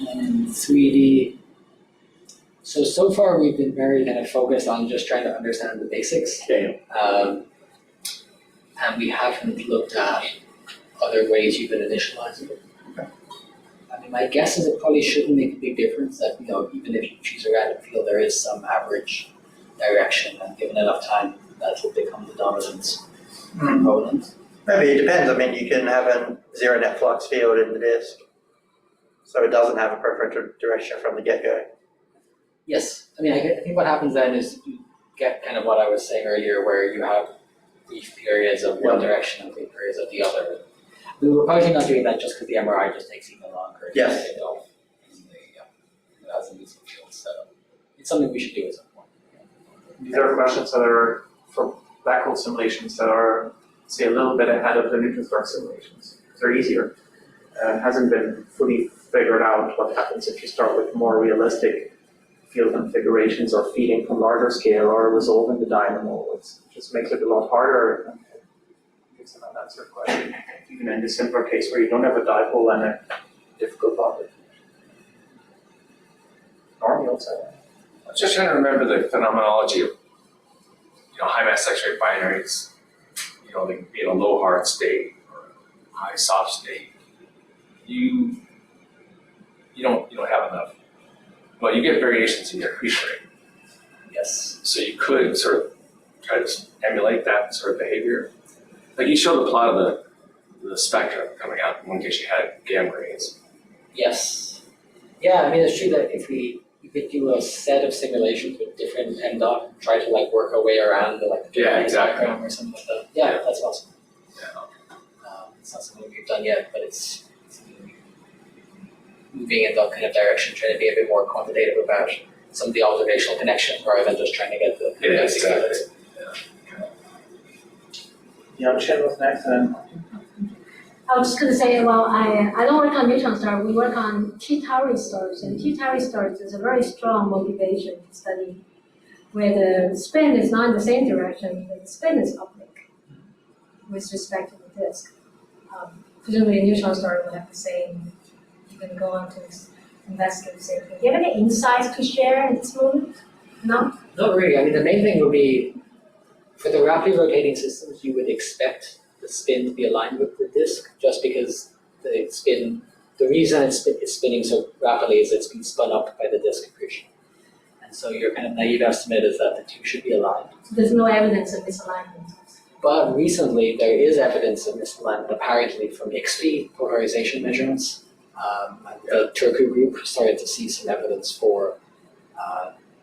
And in 3D, so far we've been very kind of focused on just trying to understand the basics. Okay. And we haven't looked at other ways you can initialize it. Okay. I mean, my guess is it probably shouldn't make a big difference that, even if you choose a random field, there is some average direction, and given enough time, that will become the dominant component. Maybe it depends. I mean, you can have a zero net flux field in the disk, so it doesn't have a preferential direction from the get-go. Yes, I mean, I think what happens then is you get kind of what I was saying earlier, where you have brief periods of one direction and brief periods of the other. We were probably not doing that just because the MRI just takes even longer. Yes. It has a useful field, so it's something we should do at some point. These are questions that are for black hole simulations that are, say, a little bit ahead of the neutron star simulations. They're easier. It hasn't been fully figured out what happens if you start with more realistic field configurations or feeding from larger scale or resolving the dynamo. It just makes it a lot harder and gives an unanswered question, even in the simpler case where you don't have a dipole and a difficult object. Normally also. I'm just trying to remember the phenomenology of, high mass X-ray binaries. They can be in a low hard state or a high soft state. You don't have enough. Well, you get variations in your accretion rate. Yes. So you could sort of try to emulate that sort of behavior. Like you showed the plot of the spectrum coming out. In one case you had gamma rays. Yes. Yeah, I mean, it's true that if we could do a set of simulations with different MDOT and try to work our way around the Yeah, exactly. diagram or something like that. Yeah, that's awesome. Yeah. It's not something we've done yet, but it's moving in that kind of direction, trying to be a bit more quantitative about some of the observational connections rather than just trying to get the basic fields. Yeah, Michelle was next, and I was just going to say, well, I don't work on neutron stars. We work on T-Tauri stars, and T-Tauri stars is a very strong motivation to study where the spin is not in the same direction, but the spin is uplift with respect to the disk. Presumably a neutron star will have the same. You can go on to investigate the same thing. Do you have any insights to share at this moment? No? Not really. I mean, the main thing would be, for the rapidly rotating systems, you would expect the spin to be aligned with the disk, just because the reason it's spinning so rapidly is it's been spun up by the disk accretion. And so your kind of naive estimate is that the two should be aligned. So there's no evidence of misalignment. But recently, there is evidence of misalignment, apparently from XP polarization measurements. And the Turku group started to see some evidence for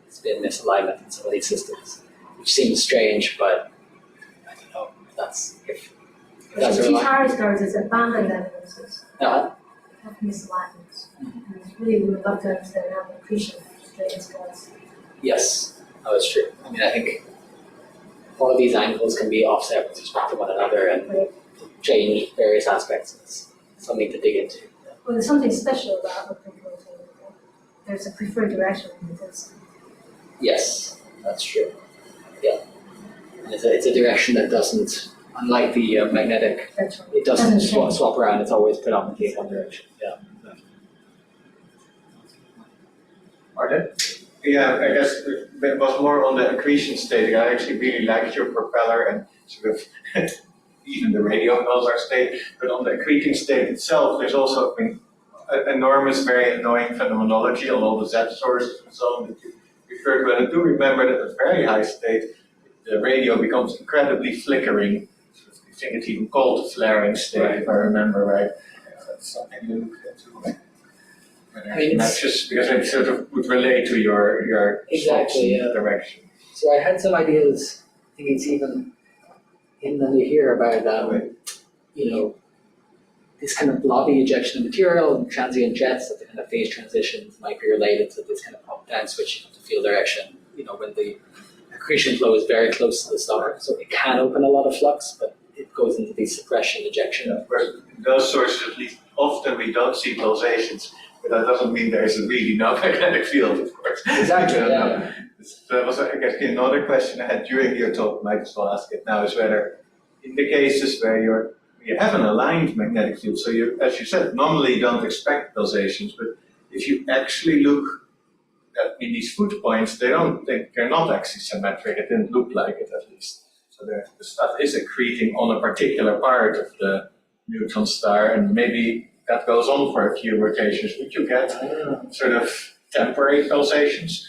spin misalignment in some of these systems, which seems strange, but I don't know if that's T-Tauri stars is abundant evidence Uh-huh. of misalignments. And really, we would love to understand how the accretion explains those. Yes, that's true. I mean, I think all of these angles can be offset with respect to one another and change various aspects. It's something to dig into. Well, there's something special about open rotating. There's a preferred direction in the disk. Yes, that's true. Yeah. And it's a direction that doesn't, unlike the magnetic, That's right. it doesn't Doesn't swap around, it's always predominantly in one direction. Yeah. Martin? Yeah, I guess it was more on the accretion state. I actually really liked your propeller and sort of even the radio pulsar state, but on the accreting state itself, there's also an enormous, very annoying phenomenology on all the Z sources and so on that you referred to. And I do remember that at very high state, the radio becomes incredibly flickering. I think it's even called a flaring state, if I remember right. That's something you looked into. I mean, Not just because it sort of would relate to your Exactly, yeah. direction. So I had some ideas, I think it's even And then you hear about, this kind of blobby ejection of material and transient jets, that the kind of phase transitions might be related to this kind of up-down switching of the field direction, when the accretion flow is very close to the star. So it can open a lot of flux, but it goes into these suppression ejection. In those sources, at least, often we don't see pulsations, but that doesn't mean there is really no magnetic field, of course. Exactly, So, yeah. That was, I guess, another question I had during your talk, might as well ask it now, is whether in the cases where you have an aligned magnetic field, so you, as you said, normally you don't expect pulsations, but if you actually look in these foot points, they're not actually symmetric. It didn't look like it, at least. So the stuff is accreting on a particular part of the neutron star, and maybe that goes on for a few rotations. Would you get sort of temporary pulsations?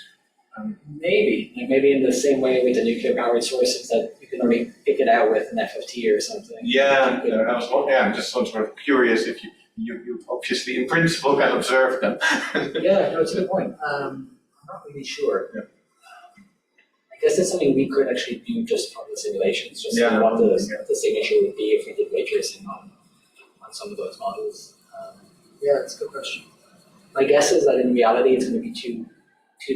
Maybe in the same way with the nuclear powered sources that you can only pick it out with an FFT or something. Yeah, I'm just sort of curious if you obviously in principle can observe them. Yeah, no, it's a good point. I'm not really sure. Yeah. I guess that's something we could actually do just from the simulations, just Yeah. what the signature would be if we did ray tracing on some of those models. Yeah, it's a good question. My guess is that in reality it's going to be too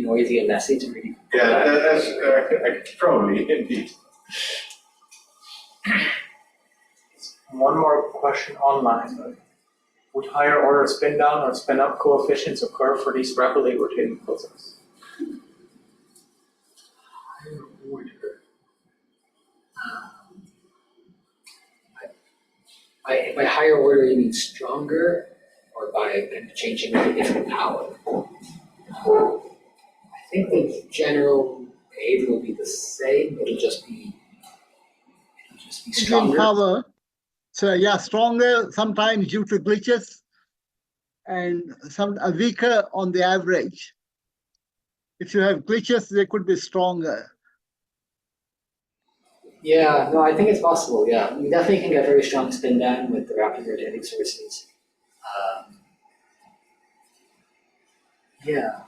noisy and messy to really. Yeah, that's probably indeed. One more question online. Would higher order spin down or spin up coefficients occur for these rapidly rotating pulsars? Higher order. By higher order, you mean stronger, or by kind of changing the different power? I think the general behavior will be the same, but it'll just be stronger. Power. So yeah, stronger sometimes due to glitches, and some weaker on the average. If you have glitches, they could be stronger. Yeah, no, I think it's possible, yeah. You definitely can get very strong spin down with the rapid rotating sources. Yeah,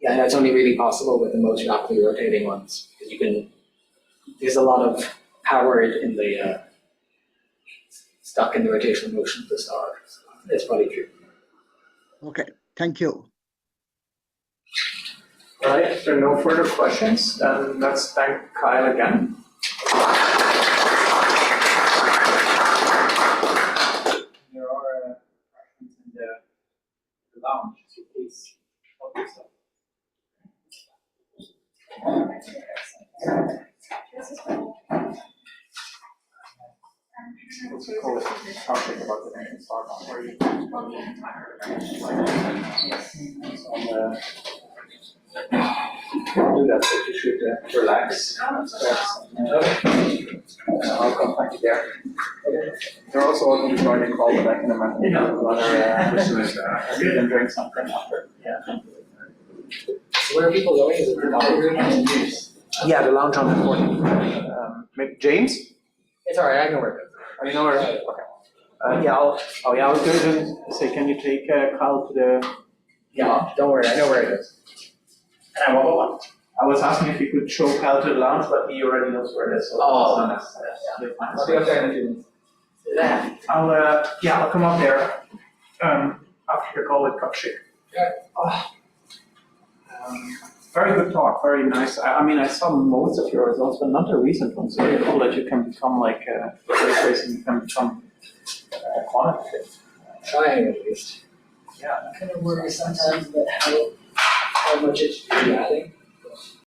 no, it's only really possible with the most rapidly rotating ones, because there's a lot of power in the, stuck in the rotational motion of the star. So it's probably true. Okay, thank you. All right, if there are no further questions, then let's thank Kyle again. There are questions in the lounge, so please help yourself. Let's call it something about the next start on where you on do that, but you should relax. I'll contact you there. They're also welcome to join the call, but I can imagine other listeners and drink something after. Yeah. So where are people going? Is it the lobby room? Yeah, the lounge on the 14th. James? It's all right, I can work it. Oh, you know where? Okay. I was going to say, can you take Kyle to the? Yeah, don't worry, I know where it is. And what? I was asking if you could show Kyle to the lounge, but he already knows where it is. So Oh. it's not necessary. I'll be up there in a few minutes. Yeah. I'll come up there after the call with Kapshik. Yeah. Very good talk, very nice. I mean, I saw most of your results, but not the recent ones. Very cool that you can become like ray tracing, you can become quantitative. Trying at least. Yeah. I kind of worry sometimes about how much it should be adding.